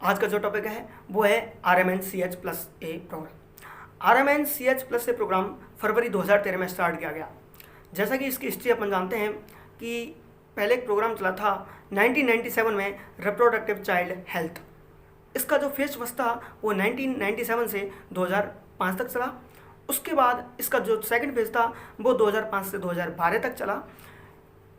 आज का जो टॉपिक है वो है RMNCH प्लस ए प्रोग्राम। RMNCH प्लस ए प्रोग्राम फरवरी 2013 में स्टार्ट किया गया। जैसा कि इसकी हिस्ट्री अपन जानते हैं कि पहले एक प्रोग्राम चला था 1997 में, रिप्रोडक्टिव चाइल्ड हेल्थ। इसका जो फेज फर्स्ट था वो 1997 से 2005 तक चला। उसके बाद इसका जो सेकंड फेज था वो 2005 से 2012 तक चला।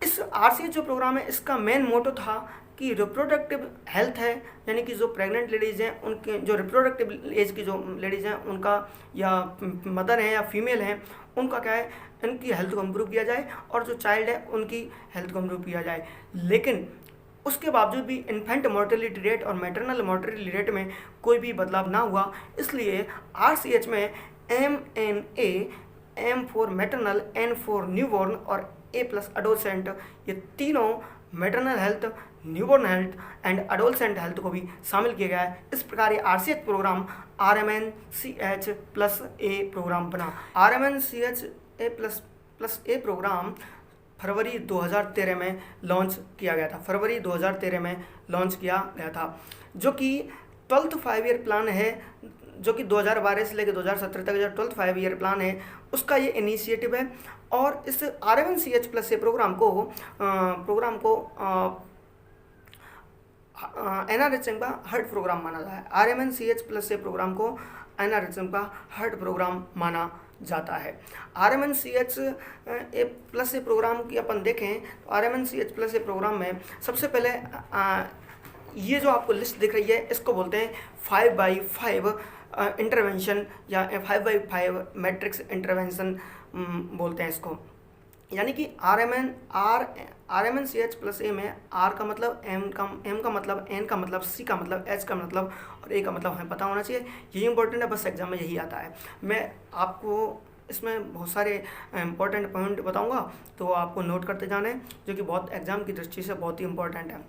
इस RCH जो प्रोग्राम है इसका मेन मोटो था कि रिप्रोडक्टिव हेल्थ है, यानी कि जो प्रेग्नेंट लेडीज़ हैं उनके जो रिप्रोडक्टिव एज की जो लेडीज़ हैं उनका या मदर हैं या फीमेल हैं उनका क्या है, इनकी हेल्थ को इम्प्रूव किया जाए और जो चाइल्ड है उनकी हेल्थ को इम्प्रूव किया जाए। लेकिन उसके बावजूद भी इन्फेंट मोर्टेलिटी रेट और मैटरनल मोर्टेलिटी रेट में कोई भी बदलाव ना हुआ। इसलिए RCH में MNA, M for maternal, N for newborn और A प्लस एडोलसेंट, ये तीनों maternal health, newborn health and adolescent health को भी शामिल किया गया है। इस प्रकार ये RCH प्रोग्राम RMNCH प्लस ए प्रोग्राम बना। RMNCH प्लस ए प्रोग्राम फरवरी 2013 में लॉन्च किया गया था। फरवरी 2013 में लॉन्च किया गया था, जो कि 12th 5 ईयर प्लान है, जो कि 2012 से लेकर 2017 तक जो 12th 5 ईयर प्लान है उसका ये इनिशिएटिव है। और इस RMNCH प्लस ए प्रोग्राम को NRHM का हर्ट प्रोग्राम माना जाता है। RMNCH प्लस ए प्रोग्राम को NRHM का हर्ट प्रोग्राम माना जाता है। RMNCH ए प्लस ए प्रोग्राम की अपन देखें तो RMNCH प्लस ए प्रोग्राम में सबसे पहले ये जो आपको लिस्ट दिख रही है इसको बोलते हैं 5x5 इंटरवेंशन या 5x5 मैट्रिक्स इंटरवेंशन बोलते हैं इसको। यानी कि RMNCH प्लस ए में R का मतलब M का मतलब, N का मतलब, C का मतलब, H का मतलब और A का मतलब हमें पता होना चाहिए। यही इंपॉर्टेंट है, बस एग्जाम में यही आता है। मैं आपको इसमें बहुत सारे इंपॉर्टेंट पॉइंट बताऊंगा तो आपको नोट करते जाना है, जो कि बहुत एग्जाम की दृष्टि से बहुत ही इंपॉर्टेंट है।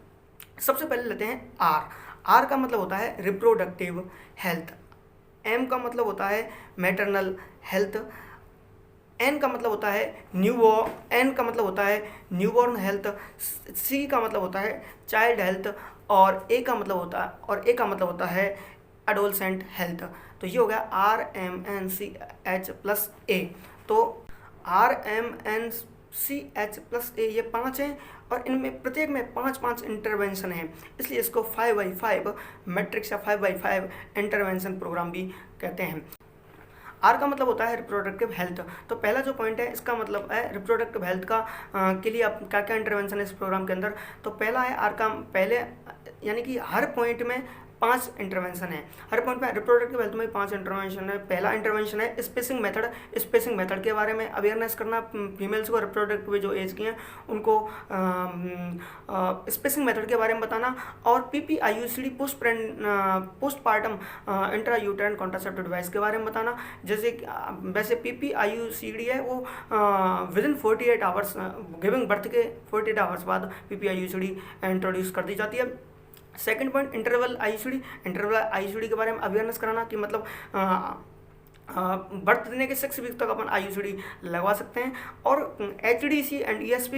सबसे पहले लेते हैं R का मतलब होता है रिप्रोडक्टिव हेल्थ, M का मतलब होता है मैटरनल हेल्थ, N का मतलब होता है न्यूबॉर्न हेल्थ, C का मतलब होता है चाइल्ड हेल्थ और A का मतलब होता है एडोलसेंट हेल्थ। तो ये हो गया RMNCH प्लस ए। तो RMNCH प्लस ए ये 5 हैं और इनमें प्रत्येक में 5-5 इंटरवेंशन हैं, इसलिए इसको 5x5 मैट्रिक्स या 5x5 इंटरवेंशन प्रोग्राम भी कहते हैं। R का मतलब होता है रिप्रोडक्टिव हेल्थ। तो पहला जो पॉइंट है इसका मतलब है रिप्रोडक्टिव हेल्थ का के लिए आप क्या क्या इंटरवेंशन है इस प्रोग्राम के अंदर। तो पहला है R का पहले, यानी कि हर पॉइंट में 5 इंटरवेंशन है। हर पॉइंट में रिप्रोडक्टिव हेल्थ में 5 इंटरवेंशन है। पहला इंटरवेंशन है स्पेसिंग मेथड के बारे में अवेयरनेस करना, फीमेल्स को रिप्रोडक्टिव जो एज की हैं उनको स्पेसिंग मेथड के बारे में बताना। और PPIUCD postpartum intra uterine contraceptive device के बारे में बताना। जैसे वैसे PPIUCD है वो विदिन 48 आवर्स, गिविंग बर्थ के 48 आवर्स बाद PPIUCD इंट्रोड्यूस कर दी जाती है। सेकंड पॉइंट इंटरवल IUCD के बारे में अवेयरनेस कराना कि मतलब बर्थ देने के 6 वीक तक अपन IUCD लगवा सकते हैं। और HDC and ESP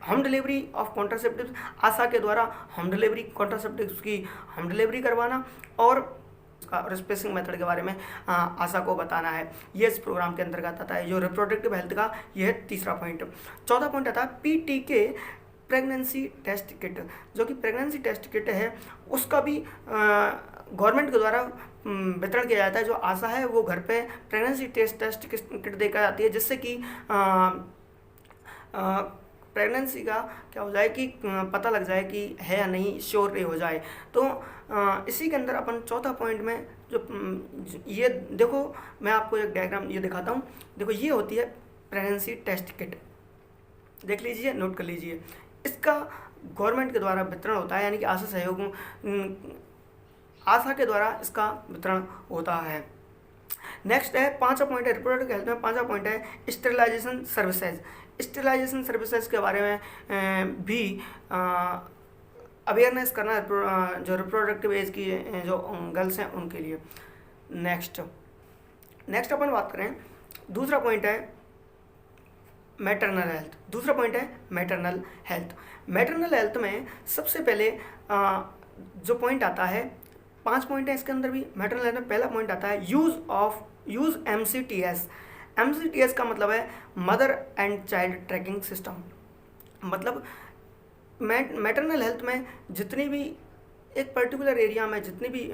home delivery of contraceptives, ASHA के द्वारा होम डिलीवरी कॉन्ट्रासेप्टिव्स की होम डिलीवरी करवाना और स्पेसिंग मेथड के बारे में आशा को बताना है। ये इस प्रोग्राम के अंतर्गत आता है, जो रिप्रोडक्टिव हेल्थ का ये है तीसरा पॉइंट। चौथा पॉइंट आता है PTK प्रेगनेंसी टेस्ट किट, जो कि प्रेगनेंसी टेस्ट किट है उसका भी गवर्नमेंट के द्वारा वितरण किया जाता है। जो आशा है वो घर पे प्रेगनेंसी टेस्ट किट देकर जाती है, जिससे कि प्रेगनेंसी का क्या हो जाए कि पता लग जाए कि है या नहीं, श्योर हो जाए। तो इसी के अंदर अपन चौथा पॉइंट में जो ये देखो, मैं आपको एक डायग्राम ये दिखाता हूँ। देखो ये होती है प्रेगनेंसी टेस्ट किट, देख लीजिए, नोट कर लीजिए। इसका गवर्नमेंट के द्वारा वितरण होता है, यानी कि आशा के द्वारा इसका वितरण होता है। नेक्स्ट है पांचवा पॉइंट है रिप्रोडक्टिव हेल्थ में पांचवा पॉइंट है स्टेरिलाइजेशन सर्विसेज। स्टेरिलाइजेशन सर्विसेज के बारे में भी अवेयरनेस करना जो रिप्रोडक्टिव एज की जो गर्ल्स हैं उनके लिए। नेक्स्ट अपन बात करें, दूसरा पॉइंट है मैटरनल हेल्थ। मैटरनल हेल्थ में सबसे पहले जो पॉइंट आता है, 5 पॉइंट है इसके अंदर भी मैटरनल हेल्थ में। पहला पॉइंट आता है यूज़ MCTS। MCTS का मतलब है mother and child tracking system. मतलब मैटरनल हेल्थ में जितनी भी एक पर्टिकुलर एरिया में जितनी भी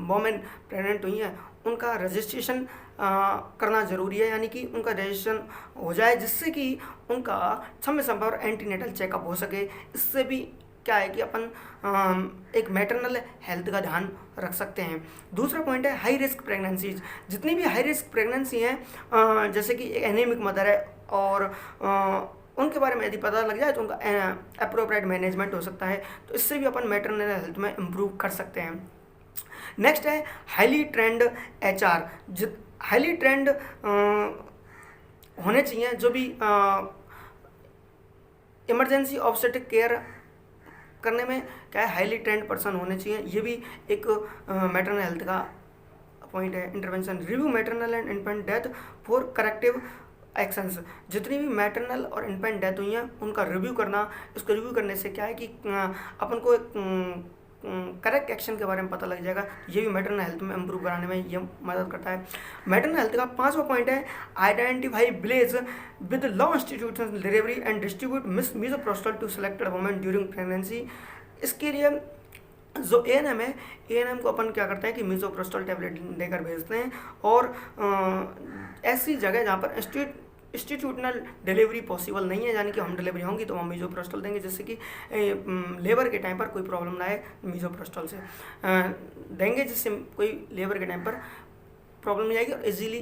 वोमेन प्रेग्नेंट हुई हैं उनका रजिस्ट्रेशन करना ज़रूरी है, यानी कि उनका रजिस्ट्रेशन हो जाए जिससे कि उनका समय समय पर एंटीनेटल चेकअप हो सके। इससे भी क्या है कि अपन एक मैटरनल हेल्थ का ध्यान रख सकते हैं। दूसरा पॉइंट है हाई रिस्क प्रेगनेंसीज। जितनी भी हाई रिस्क प्रेगनेंसी हैं जैसे कि एनीमिक मदर है और उनके बारे में यदि पता लग जाए तो उनका अप्रोप्रिएट मैनेजमेंट हो सकता है, तो इससे भी अपन मैटरनल हेल्थ में इम्प्रूव कर सकते हैं। नेक्स्ट है highly trend HR। Highly trend होने चाहिए जो भी इमरजेंसी ऑब्स्टेट्रिक केयर करने में क्या है, हाईली ट्रेंड पर्सन होने चाहिए। ये भी एक मैटरनल हेल्थ का पॉइंट है। Intervention review maternal and infant death for corrective actions. जितनी भी मैटरनल और इन्फेंट डेथ हुई हैं उनका रिव्यू करना। इसको रिव्यू करने से क्या है कि अपन को करेक्ट एक्शन के बारे में पता लग जाएगा। ये भी मैटरनल हेल्थ में इम्प्रूव कराने में ये मदद करता है। मैटरनल हेल्थ का 5वां पॉइंट है identify village with low institution delivery and distribute misoprostol to selected women during pregnancy. इसके लिए जो ANM है, ANM को अपन क्या करते हैं कि मीजोप्रोस्टल टैबलेट देकर भेजते हैं और ऐसी जगह जहाँ पर इंस्टीट्यूशनल डिलीवरी पॉसिबल नहीं है, यानी कि होम डिलीवरी होंगी तो वहाँ मीजोप्रोस्टल देंगे जिससे कि लेबर के टाइम पर कोई प्रॉब्लम ना आए। मीजोप्रोस्टल से देंगे जिससे कोई लेबर के टाइम पर प्रॉब्लम नहीं आएगी और इजीली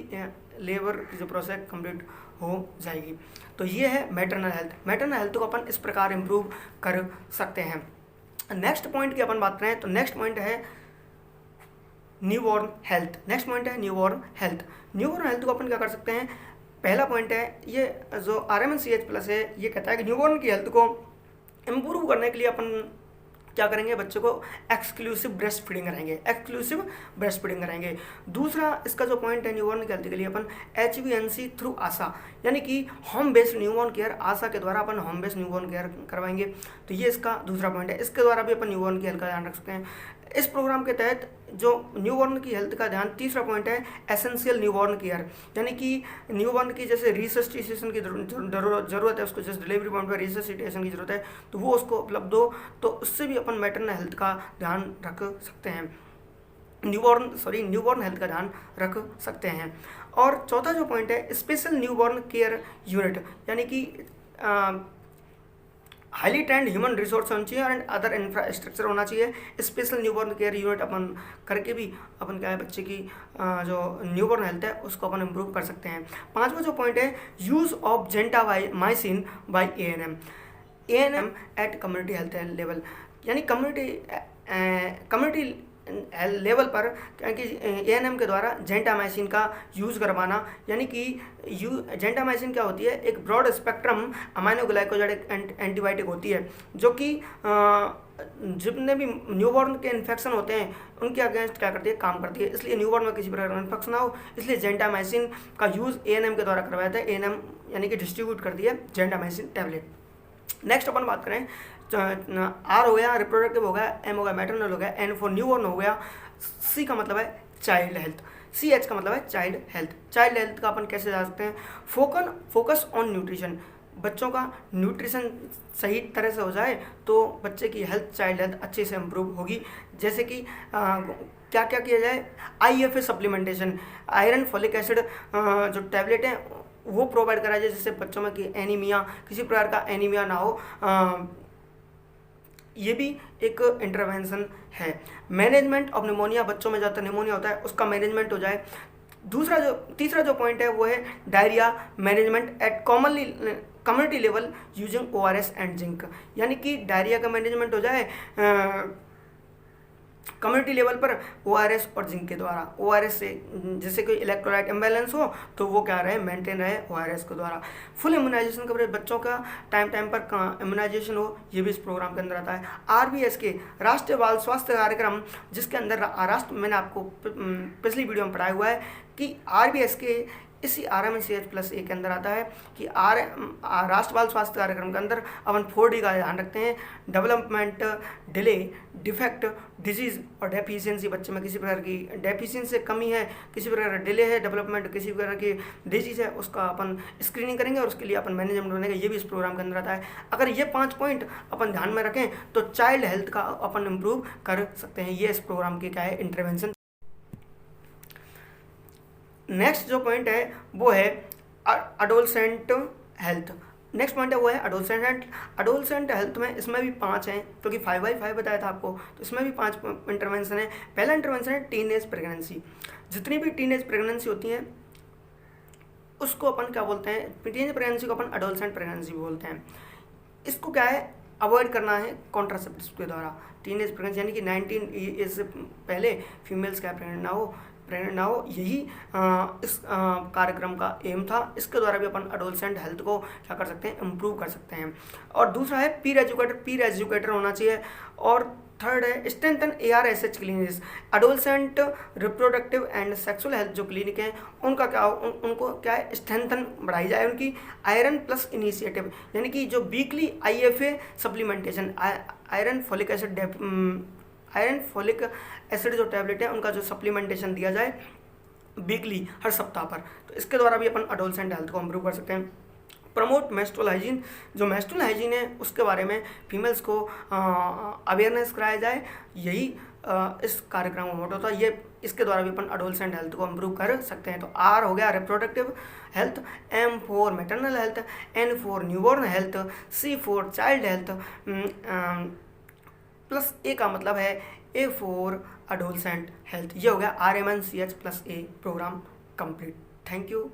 लेबर की जो प्रोसेस कंप्लीट हो जाएगी। तो ये है मैटरनल हेल्थ। मैटरनल हेल्थ को अपन इस प्रकार इम्प्रूव कर सकते हैं। नेक्स्ट पॉइंट की अपन बात करें तो नेक्स्ट पॉइंट है न्यूबॉर्न हेल्थ। नेक्स्ट पॉइंट है न्यूबॉर्न हेल्थ। न्यूबॉर्न हेल्थ को अपन क्या कर सकते हैं, पहला पॉइंट है ये जो RMN-CH+ है ये कहता है कि न्यूबॉर्न की हेल्थ को इम्प्रूव करने के लिए अपन क्या करेंगे, बच्चे को एक्सक्लूसिव ब्रेस्ट फीडिंग कराएंगे, एक्सक्लूसिव ब्रेस्ट फीडिंग कराएंगे। दूसरा इसका जो पॉइंट है न्यूबॉर्न की हेल्थ के लिए अपन HBNC थ्रू आशा, यानी कि होम बेस्ड न्यूबॉर्न केयर, आशा के द्वारा अपन होम बेस्ड न्यूबॉर्न केयर करवाएंगे। तो ये इसका दूसरा पॉइंट है। इसके द्वारा भी अपन न्यूबॉर्न की हेल्थ का ध्यान रख सकते हैं। इस प्रोग्राम के तहत जो न्यूबॉर्न की हेल्थ का ध्यान, तीसरा पॉइंट है एसेंशियल न्यूबॉर्न केयर, यानी कि न्यूबॉर्न की जैसे रिससिटेशन की जरूरत है, उसको जैसे डिलीवरी पॉइंट पर रिससिटेशन की जरूरत है तो वो उसको उपलब्ध हो, तो उससे भी अपन मैटरनल हेल्थ का ध्यान रख सकते हैं, न्यूबॉर्न हेल्थ का ध्यान रख सकते हैं। और चौथा जो पॉइंट है स्पेशल न्यूबॉर्न केयर यूनिट, यानी कि हाईली ट्रेंड ह्यूमन रिसोर्स होना चाहिए एंड अदर इंफ्रास्ट्रक्चर होना चाहिए। स्पेशल न्यूबॉर्न केयर यूनिट अपन करके भी अपन क्या है बच्चे की जो न्यूबॉर्न हेल्थ है उसको अपन इम्प्रूव कर सकते हैं। 5वां जो पॉइंट है use of gentamicin by ANM at community health level, यानी कम्युनिटी लेवल पर क्योंकि ANM के द्वारा जेंटामाइसिन का यूज़ करवाना, यानी कि जेंटामाइसिन क्या होती है, एक broad spectrum aminoglycoside antibiotic होती है जो कि जितने भी न्यूबॉर्न के इन्फेक्शन होते हैं उनके अगेंस्ट क्या करती है, काम करती है। इसलिए न्यूबॉर्न में किसी प्रकार का इन्फेक्शन ना हो, इसलिए जेंटामाइसिन का यूज़ ANM के द्वारा करवाया था। ANM यानी कि डिस्ट्रीब्यूट करती है जेंटामाइसिन टैबलेट। नेक्स्ट अपन बात करें R हो गया रिप्रोडक्टिव हो गया, M हो गया मैटरनल हो गया, N फॉर न्यूबॉर्न हो गया, C का मतलब है चाइल्ड हेल्थ, CH का मतलब है चाइल्ड हेल्थ। चाइल्ड हेल्थ का अपन कैसे जा सकते हैं, फोकस ऑन न्यूट्रिशन, बच्चों का न्यूट्रिशन सही तरह से हो जाए तो बच्चे की हेल्थ, चाइल्ड हेल्थ अच्छे से इम्प्रूव होगी। जैसे कि क्या क्या किया जाए, IFA supplementation, iron folic acid जो टैबलेट हैं वो प्रोवाइड करा जाए जिससे बच्चों में कि एनीमिया, किसी प्रकार का एनीमिया ना हो। ये भी एक इंटरवेंशन है। मैनेजमेंट ऑफ निमोनिया, बच्चों में ज़्यादातर निमोनिया होता है उसका मैनेजमेंट हो जाए। तीसरा जो पॉइंट है वो है diarrhoea management eight community level using ORS and zinc, यानी कि डायरिया का मैनेजमेंट हो जाए कम्युनिटी लेवल पर ORS और जिंक के द्वारा। ORS से जैसे कोई इलेक्ट्रोलाइट इम्बैलेंस हो तो वो क्या रहे, मेंटेन रहे ORS के द्वारा। फुल इम्यूनाइजेशन कवरेज, बच्चों का टाइम पर इम्यूनाइजेशन हो, ये भी इस प्रोग्राम के अंदर आता है। RBSK राष्ट्रीय बाल स्वास्थ्य कार्यक्रम, जिसके अंदर मैंने आपको पिछली वीडियो में पढ़ाया हुआ है कि RBSK इसी RMNCH+A के अंदर आता है कि राष्ट्रीय बाल स्वास्थ्य कार्यक्रम के अंदर अपन 4D का ध्यान रखते हैं। डेवलपमेंट, डिले, डिफेक्ट, डिजीज़ और डेफिशिएंसी। बच्चे में किसी प्रकार की डेफिशिएंसी कमी है, किसी प्रकार का डिले है, डेवलपमेंट किसी प्रकार की डिजीज़ है, उसका अपन स्क्रीनिंग करेंगे और उसके लिए अपन मैनेजमेंट बनेगा। ये भी इस प्रोग्राम के अंदर आता है। अगर ये 5 पॉइंट अपन ध्यान में रखें तो चाइल्ड हेल्थ का अपन इम्प्रूव कर सकते हैं। ये इस प्रोग्राम की क्या है, इंटरवेंशन। नेक्स्ट जो पॉइंट है वो है अडोलसेंट हेल्थ। नेक्स्ट पॉइंट है वो है अडोलसेंट हेल्थ में इसमें भी 5 हैं, क्योंकि 5x5 बताया था आपको, तो इसमें भी 5 इंटरवेंशन है। पहला इंटरवेंशन है टीनेज प्रेगनेंसी। जितनी भी टीनेज प्रेगनेंसी होती हैं उसको अपन क्या बोलते हैं, टीनेज प्रेगनेंसी को अपन अडोलसेंट प्रेगनेंसी बोलते हैं। इसको क्या है, अवॉइड करना है कॉन्ट्रासेप्टिव्स के द्वारा। टीनेज प्रेगनेंसी यानी कि 19 ईयर से पहले फीमेल्स क्या प्रेग्नेंट ना हो, यही इस कार्यक्रम का एम था। इसके द्वारा भी अपन अडोलसेंट हेल्थ को क्या कर सकते हैं, इम्प्रूव कर सकते हैं। और दूसरा है पीर एजुकेटर होना चाहिए। और थर्ड है strengthen ARSH clinics. Adolescent reproductive and sexual health जो क्लिनिक हैं उनका क्या उनको क्या है, स्ट्रेंथन बढ़ाई जाए उनकी। आयरन प्लस इनिशिएटिव यानी कि जो weekly IFA supplementation, iron folic acid जो टैबलेट है उनका जो सप्लीमेंटेशन दिया जाए वीकली, हर सप्ताह पर, तो इसके द्वारा भी अपन अडोलसेंट हेल्थ को इम्प्रूव कर सकते हैं। Promote menstrual hygiene. जो मेंस्ट्रुअल हाइजीन है उसके बारे में फीमेल्स को अवेयरनेस कराया जाए, यही इस कार्यक्रम का मोटो था। ये इसके द्वारा भी अपन अडोलसेंट हेल्थ को इम्प्रूव कर सकते हैं। तो R हो गया reproductive health, M for maternal health, N for newborn health, C for child health, plus A का मतलब है A फॉर अडोलसेंट हेल्थ। ये हो गया RMNCH+A programme complete. Thank you.